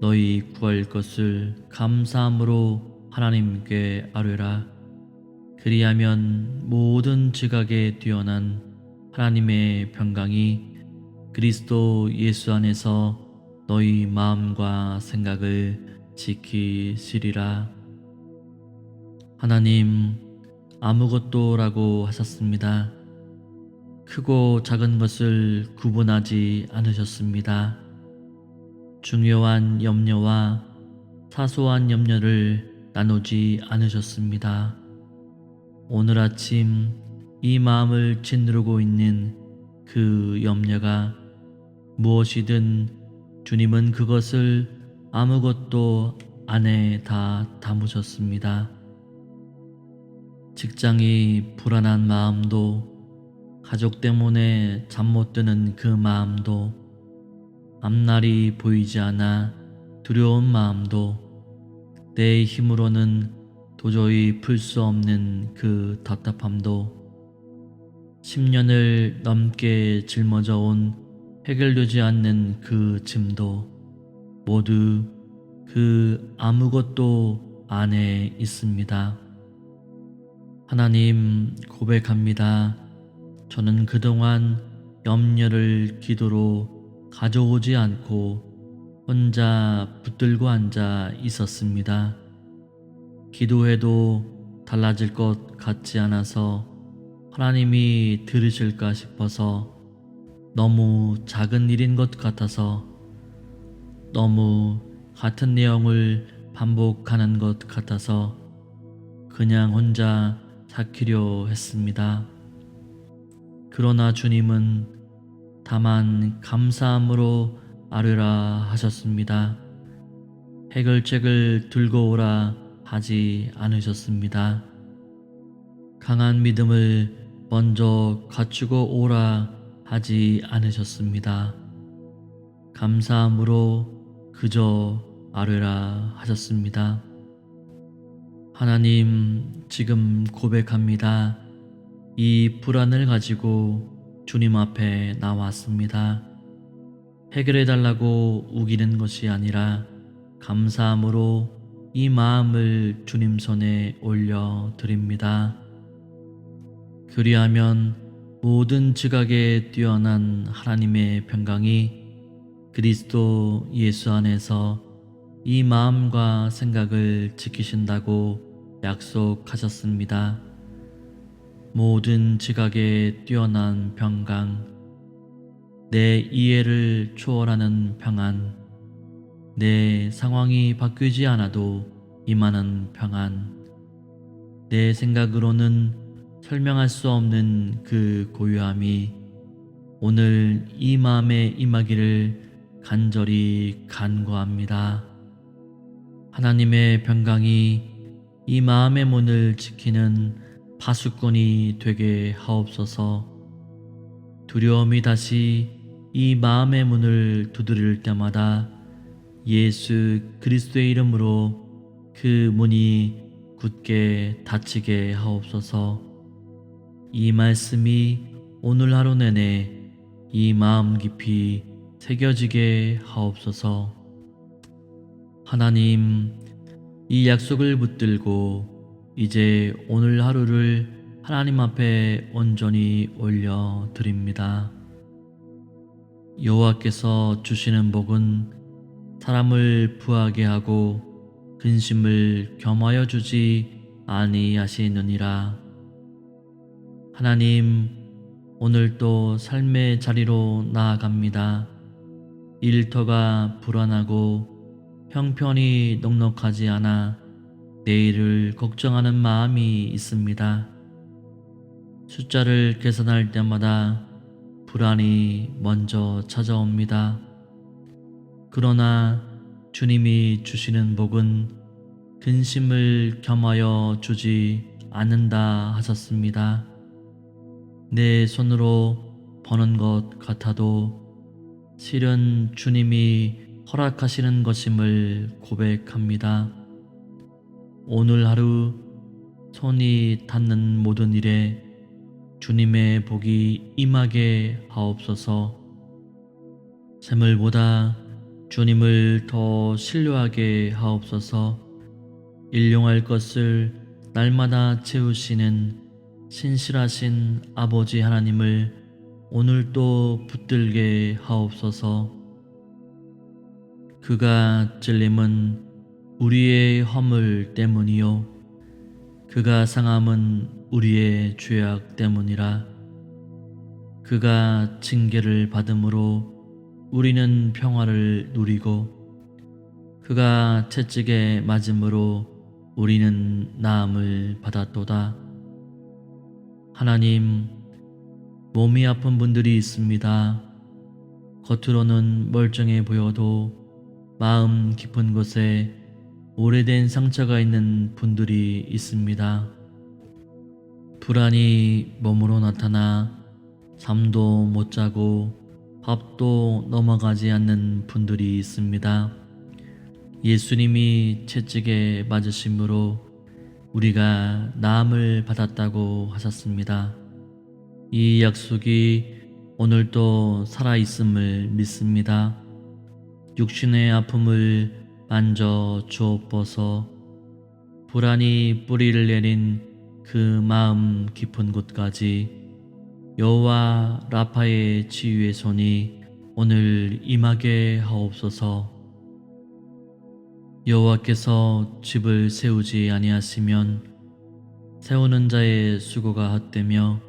Speaker 1: 너희 구할 것을 감사함으로 하나님께 아뢰라. 그리하면 모든 지각에 뛰어난 하나님의 평강이 그리스도 예수 안에서 너희 마음과 생각을 지키시리라. 하나님, 아무것도라고 하셨습니다. 크고 작은 것을 구분하지 않으셨습니다. 중요한 염려와 사소한 염려를 나누지 않으셨습니다. 오늘 아침 이 마음을 짓누르고 있는 그 염려가 무엇이든 주님은 그것을 아무것도 안에 다 담으셨습니다. 직장이 불안한 마음도, 가족 때문에 잠 못 드는 그 마음도, 앞날이 보이지 않아 두려운 마음도, 내 힘으로는 도저히 풀 수 없는 그 답답함도, 10년을 넘게 짊어져 온 해결되지 않는 그 짐도 모두 그 아무것도 안에 있습니다. 하나님, 고백합니다. 저는 그동안 염려를 기도로 가져오지 않고 혼자 붙들고 앉아 있었습니다. 기도해도 달라질 것 같지 않아서 하나님이 들으실까 싶어서, 너무 작은 일인 것 같아서, 너무 같은 내용을 반복하는 것 같아서 그냥 혼자 삭히려 했습니다. 그러나 주님은 다만 감사함으로 아뢰라 하셨습니다. 해결책을 들고 오라 하지 않으셨습니다. 강한 믿음을 먼저 갖추고 오라 하지 않으셨습니다. 감사함으로 그저 아뢰라 하셨습니다. 하나님, 지금 고백합니다. 이 불안을 가지고 주님 앞에 나왔습니다. 해결해 달라고 우기는 것이 아니라 감사함으로 이 마음을 주님 손에 올려 드립니다. 그리하면 모든 지각에 뛰어난 하나님의 평강이 그리스도 예수 안에서 이 마음과 생각을 지키신다고 약속하셨습니다. 모든 지각에 뛰어난 평강, 내 이해를 초월하는 평안, 내 상황이 바뀌지 않아도 임하는 평안, 내 생각으로는 설명할 수 없는 그 고요함이 오늘 이 마음에 임하기를 간절히 간구합니다. 하나님의 평강이 이 마음의 문을 지키는 파수꾼이 되게 하옵소서. 두려움이 다시 이 마음의 문을 두드릴 때마다 예수 그리스도의 이름으로 그 문이 굳게 닫히게 하옵소서. 이 말씀이 오늘 하루 내내 이 마음 깊이 새겨지게 하옵소서. 하나님, 이 약속을 붙들고 이제 오늘 하루를 하나님 앞에 온전히 올려 드립니다. 여호와께서 주시는 복은 사람을 부하게 하고 근심을 겸하여 주지 아니하시느니라. 하나님, 오늘도 삶의 자리로 나아갑니다. 일터가 불안하고 형편이 넉넉하지 않아 내일을 걱정하는 마음이 있습니다. 숫자를 계산할 때마다 불안이 먼저 찾아옵니다. 그러나 주님이 주시는 복은 근심을 겸하여 주지 않는다 하셨습니다. 내 손으로 버는 것 같아도 실은 주님이 허락하시는 것임을 고백합니다. 오늘 하루 손이 닿는 모든 일에 주님의 복이 임하게 하옵소서. 재물보다 주님을 더 신뢰하게 하옵소서. 일용할 것을 날마다 채우시는 신실하신 아버지 하나님을 오늘도 붙들게 하옵소서. 그가 찔림은 우리의 허물 때문이요 그가 상함은 우리의 죄악 때문이라. 그가 징계를 받음으로 우리는 평화를 누리고 그가 채찍에 맞음으로 우리는 나음을 받았도다. 하나님, 몸이 아픈 분들이 있습니다. 겉으로는 멀쩡해 보여도 마음 깊은 곳에 오래된 상처가 있는 분들이 있습니다. 불안이 몸으로 나타나 잠도 못 자고 밥도 넘어가지 않는 분들이 있습니다. 예수님이 채찍에 맞으심으로 우리가 나음을 받았다고 하셨습니다. 이 약속이 오늘도 살아있음을 믿습니다. 육신의 아픔을 만져 주옵소서. 불안이 뿌리를 내린 그 마음 깊은 곳까지 여호와 라파의 치유의 손이 오늘 임하게 하옵소서. 여호와께서 집을 세우지 아니하시면 세우는 자의 수고가 헛되며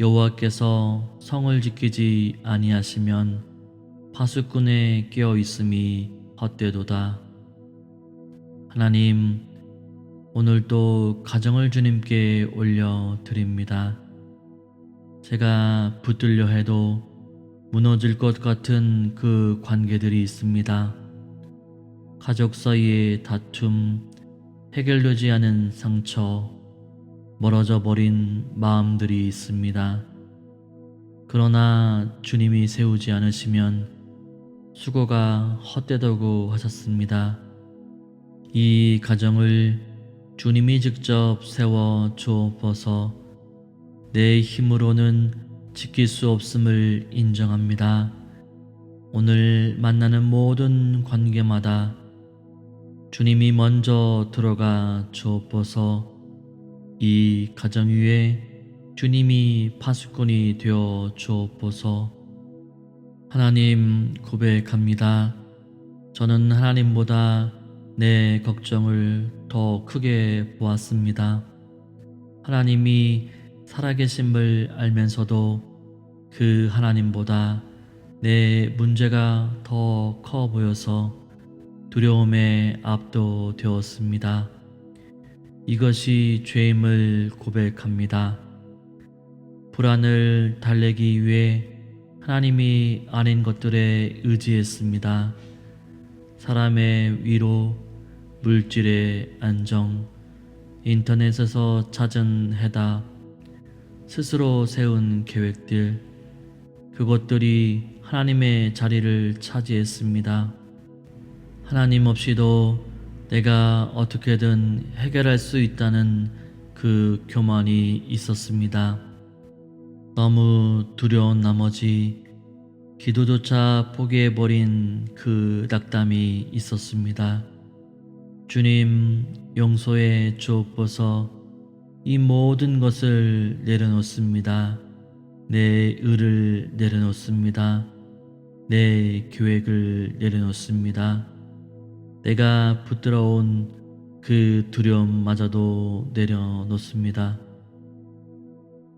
Speaker 1: 여호와께서 성을 지키지 아니하시면 파수꾼의 깨어 있음이 헛되도다. 하나님, 오늘도 가정을 주님께 올려 드립니다. 제가 붙들려 해도 무너질 것 같은 그 관계들이 있습니다. 가족 사이의 다툼, 해결되지 않은 상처, 멀어져 버린 마음들이 있습니다. 그러나 주님이 세우지 않으시면 수고가 헛되다고 하셨습니다. 이 가정을 주님이 직접 세워 주옵소서. 내 힘으로는 지킬 수 없음을 인정합니다. 오늘 만나는 모든 관계마다 주님이 먼저 들어가 주옵소서. 이 가정 위에 주님이 파수꾼이 되어 주옵소서. 하나님, 고백합니다. 저는 하나님보다 내 걱정을 더 크게 보았습니다. 하나님이 살아계심을 알면서도 그 하나님보다 내 문제가 더 커 보여서 두려움에 압도되었습니다. 이것이 죄임을 고백합니다. 불안을 달래기 위해 하나님이 아닌 것들에 의지했습니다. 사람의 위로, 물질의 안정, 인터넷에서 찾은 해답, 스스로 세운 계획들, 그것들이 하나님의 자리를 차지했습니다. 하나님 없이도 내가 어떻게든 해결할 수 있다는 그 교만이 있었습니다. 너무 두려운 나머지 기도조차 포기해버린 그 낙담이 있었습니다. 주님, 용서해 주옵소서. 이 모든 것을 내려놓습니다. 내 의를 내려놓습니다. 내 계획을 내려놓습니다. 내가 붙들어온 그 두려움마저도 내려놓습니다.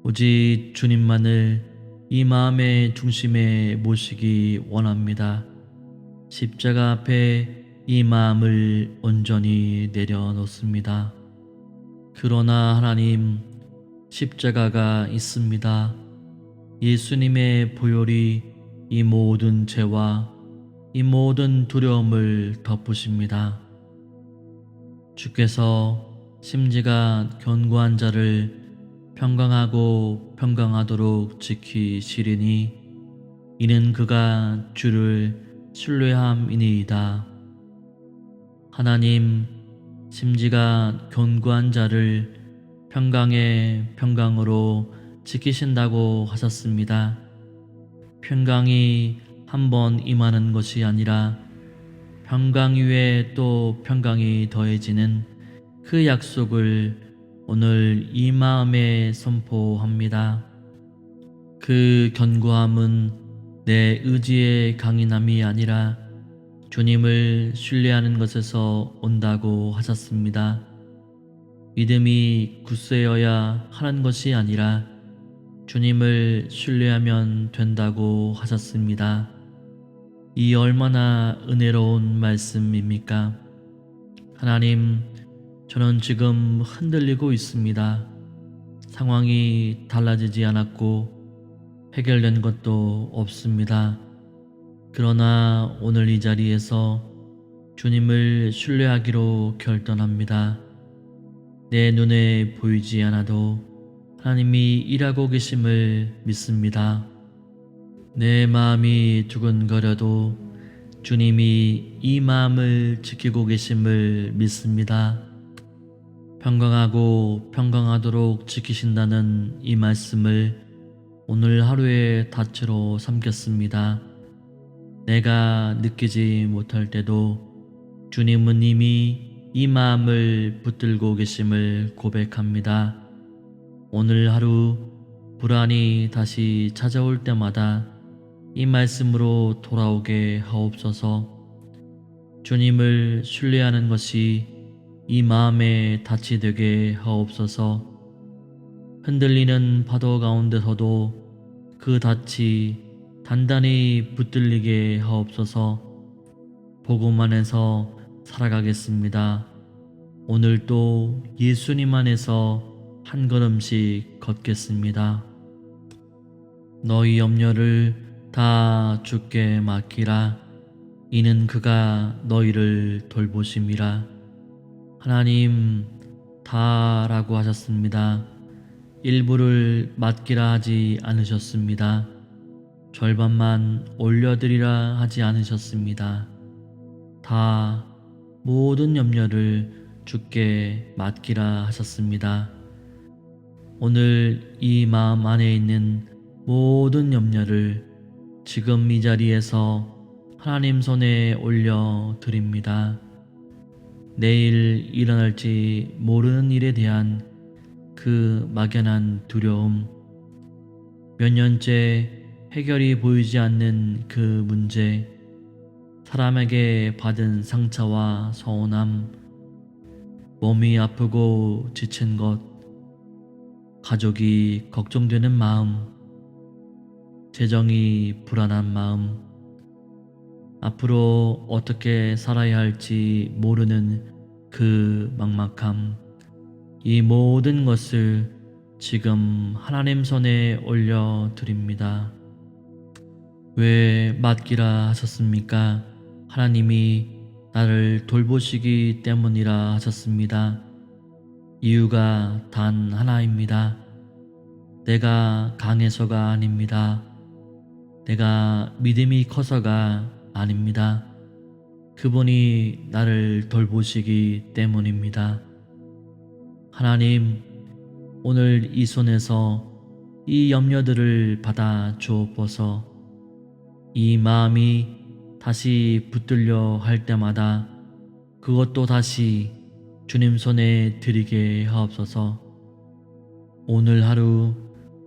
Speaker 1: 오직 주님만을 이 마음의 중심에 모시기 원합니다. 십자가 앞에 이 마음을 온전히 내려놓습니다. 그러나 하나님, 십자가가 있습니다. 예수님의 보혈이 이 모든 죄와 이 모든 두려움을 덮으십니다. 주께서 심지가 견고한 자를 평강하고 평강하도록 지키시리니 이는 그가 주를 신뢰함이니이다. 하나님, 심지가 견고한 자를 평강의 평강으로 지키신다고 하셨습니다. 평강이 한 번 임하는 것이 아니라 평강 위에 또 평강이 더해지는 그 약속을 오늘 이 마음에 선포합니다. 그 견고함은 내 의지의 강인함이 아니라 주님을 신뢰하는 것에서 온다고 하셨습니다. 믿음이 굳세어야 하는 것이 아니라 주님을 신뢰하면 된다고 하셨습니다. 이 얼마나 은혜로운 말씀입니까? 하나님, 저는 지금 흔들리고 있습니다. 상황이 달라지지 않았고 해결된 것도 없습니다. 그러나 오늘 이 자리에서 주님을 신뢰하기로 결단합니다. 내 눈에 보이지 않아도 하나님이 일하고 계심을 믿습니다. 내 마음이 두근거려도 주님이 이 마음을 지키고 계심을 믿습니다. 평강하고 평강하도록 지키신다는 이 말씀을 오늘 하루의 다처로 삼겠습니다. 내가 느끼지 못할 때도 주님은 이미 이 마음을 붙들고 계심을 고백합니다. 오늘 하루 불안이 다시 찾아올 때마다 이 말씀으로 돌아오게 하옵소서. 주님을 신뢰하는 것이 이 마음의 닻이 되게 하옵소서. 흔들리는 파도 가운데서도 그 닻이 단단히 붙들리게 하옵소서. 복음 안에서 살아가겠습니다. 오늘도 예수님 안에서 한 걸음씩 걷겠습니다. 너희 염려를 다 주께 맡기라. 이는 그가 너희를 돌보심이라. 하나님 다라고 하셨습니다. 일부를 맡기라 하지 않으셨습니다. 절반만 올려드리라 하지 않으셨습니다. 다 모든 염려를 주께 맡기라 하셨습니다. 오늘 이 마음 안에 있는 모든 염려를 지금 이 자리에서 하나님 손에 올려 드립니다. 내일 일어날지 모르는 일에 대한 그 막연한 두려움, 몇 년째 해결이 보이지 않는 그 문제, 사람에게 받은 상처와 서운함, 몸이 아프고 지친 것, 가족이 걱정되는 마음, 재정이 불안한 마음, 앞으로 어떻게 살아야 할지 모르는 그 막막함, 이 모든 것을 지금 하나님 손에 올려 드립니다. 왜 맡기라 하셨습니까? 하나님이 나를 돌보시기 때문이라 하셨습니다. 이유가 단 하나입니다. 내가 강해서가 아닙니다. 내가 믿음이 커서가 아닙니다. 그분이 나를 돌보시기 때문입니다. 하나님, 오늘 이 손에서 이 염려들을 받아 주옵소서. 이 마음이 다시 붙들려 할 때마다 그것도 다시 주님 손에 드리게 하옵소서. 오늘 하루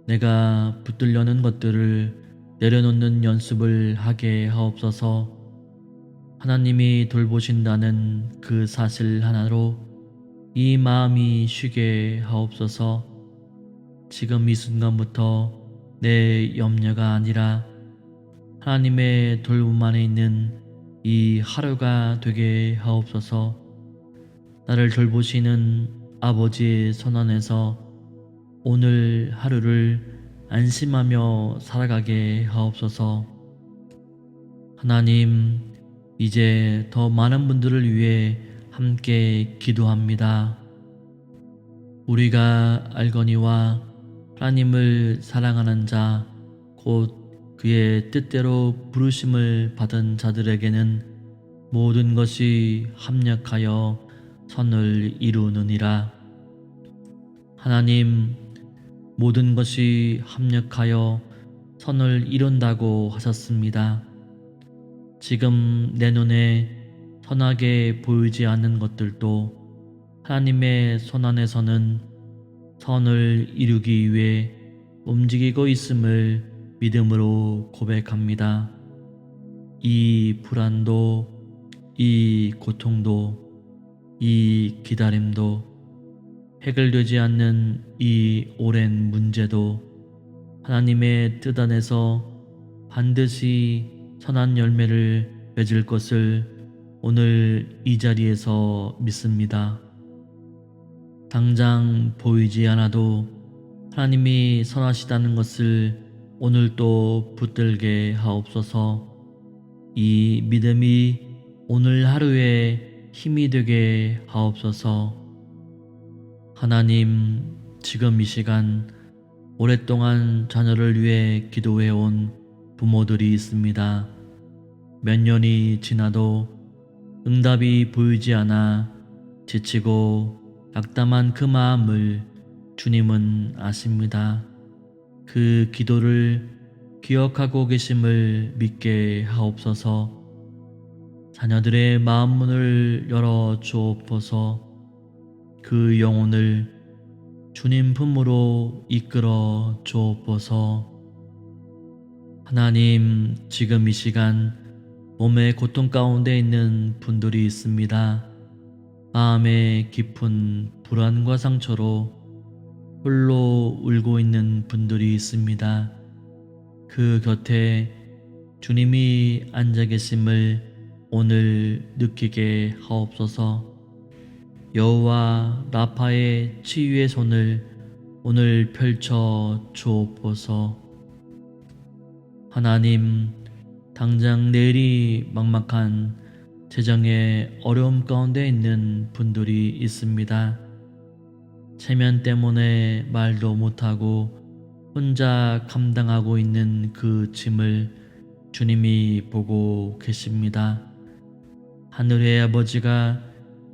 Speaker 1: 내가 붙들려는 것들을 내려놓는 연습을 하게 하옵소서. 하나님이 돌보신다는 그 사실 하나로 이 마음이 쉬게 하옵소서. 지금 이 순간부터 내 염려가 아니라 하나님의 돌봄 안에 있는 이 하루가 되게 하옵소서. 나를 돌보시는 아버지의 손 안에서 오늘 하루를 안심하며 살아가게 하옵소서. 하나님, 이제 더 많은 분들을 위해 함께 기도합니다. 우리가 알거니와 하나님을 사랑하는 자, 곧 그의 뜻대로 부르심을 받은 자들에게는 모든 것이 합력하여 선을 이루느니라. 하나님, 모든 것이 합력하여 선을 이룬다고 하셨습니다. 지금 내 눈에 선하게 보이지 않는 것들도 하나님의 손 안에서는 선을 이루기 위해 움직이고 있음을 믿음으로 고백합니다. 이 불안도, 이 고통도, 이 기다림도, 해결되지 않는 이 오랜 문제도 하나님의 뜻 안에서 반드시 선한 열매를 맺을 것을 오늘 이 자리에서 믿습니다. 당장 보이지 않아도 하나님이 선하시다는 것을 오늘도 붙들게 하옵소서. 이 믿음이 오늘 하루에 힘이 되게 하옵소서. 하나님, 지금 이 시간 오랫동안 자녀를 위해 기도해온 부모들이 있습니다. 몇 년이 지나도 응답이 보이지 않아 지치고 낙담한 그 마음을 주님은 아십니다. 그 기도를 기억하고 계심을 믿게 하옵소서. 자녀들의 마음문을 열어 주옵소서. 그 영혼을 주님 품으로 이끌어 주옵소서. 하나님, 지금 이 시간 몸의 고통 가운데 있는 분들이 있습니다. 마음의 깊은 불안과 상처로 홀로 울고 있는 분들이 있습니다. 그 곁에 주님이 앉아 계심을 오늘 느끼게 하옵소서. 여호와 라파의 치유의 손을 오늘 펼쳐 주옵소서. 하나님, 당장 내일이 막막한 재정의 어려움 가운데 있는 분들이 있습니다. 체면 때문에 말도 못하고 혼자 감당하고 있는 그 짐을 주님이 보고 계십니다. 하늘의 아버지가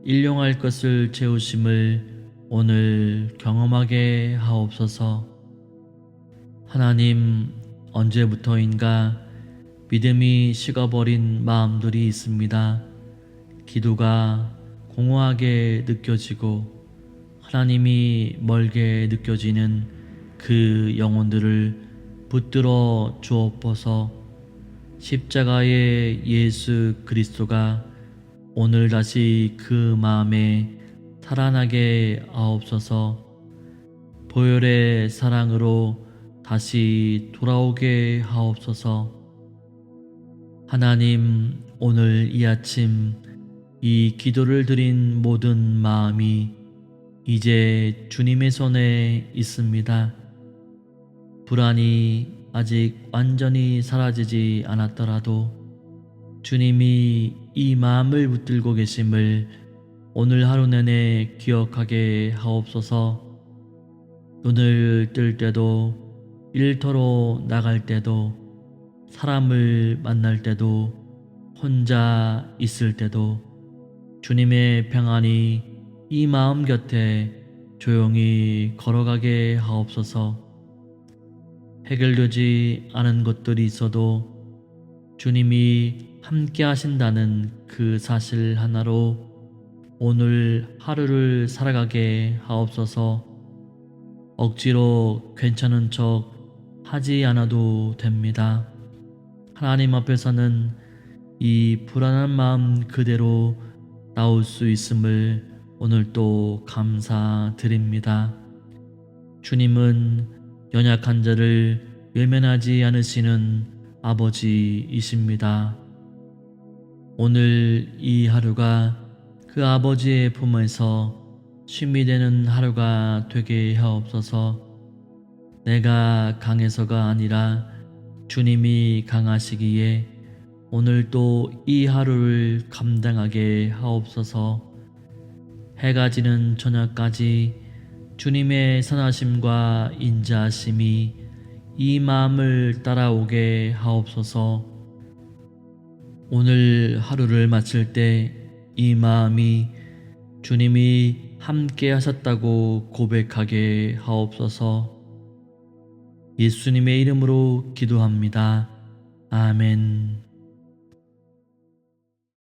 Speaker 1: 일용할 것을 채우심을 오늘 경험하게 하옵소서. 하나님, 언제부터인가 믿음이 식어버린 마음들이 있습니다. 기도가 공허하게 느껴지고 하나님이 멀게 느껴지는 그 영혼들을 붙들어 주옵소서. 십자가의 예수 그리스도가 오늘 다시 그 마음에 살아나게 하옵소서. 보혈의 사랑으로 다시 돌아오게 하옵소서. 하나님, 오늘 이 아침 이 기도를 드린 모든 마음이 이제 주님의 손에 있습니다. 불안이 아직 완전히 사라지지 않았더라도 주님이 이 마음을 붙들고 계심을 오늘 하루 내내 기억하게 하옵소서. 눈을 뜰 때도, 일터로 나갈 때도, 사람을 만날 때도, 혼자 있을 때도 주님의 평안이 이 마음 곁에 조용히 걸어가게 하옵소서. 해결되지 않은 것들이 있어도 주님이 함께 하신다는 그 사실 하나로 오늘 하루를 살아가게 하옵소서. 억지로 괜찮은 척 하지 않아도 됩니다. 하나님 앞에서는 이 불안한 마음 그대로 나올 수 있음을 오늘 또 감사드립니다. 주님은 연약한 자를 외면하지 않으시는 아버지이십니다. 오늘 이 하루가 그 아버지의 품에서 쉼이 되는 하루가 되게 하옵소서. 내가 강해서가 아니라 주님이 강하시기에 오늘 또 이 하루를 감당하게 하옵소서. 해가 지는 저녁까지 주님의 선하심과 인자하심이 이 마음을 따라오게 하옵소서. 오늘 하루를 마칠 때 이 마음이 주님이 함께 하셨다고 고백하게 하옵소서. 예수님의 이름으로 기도합니다. 아멘.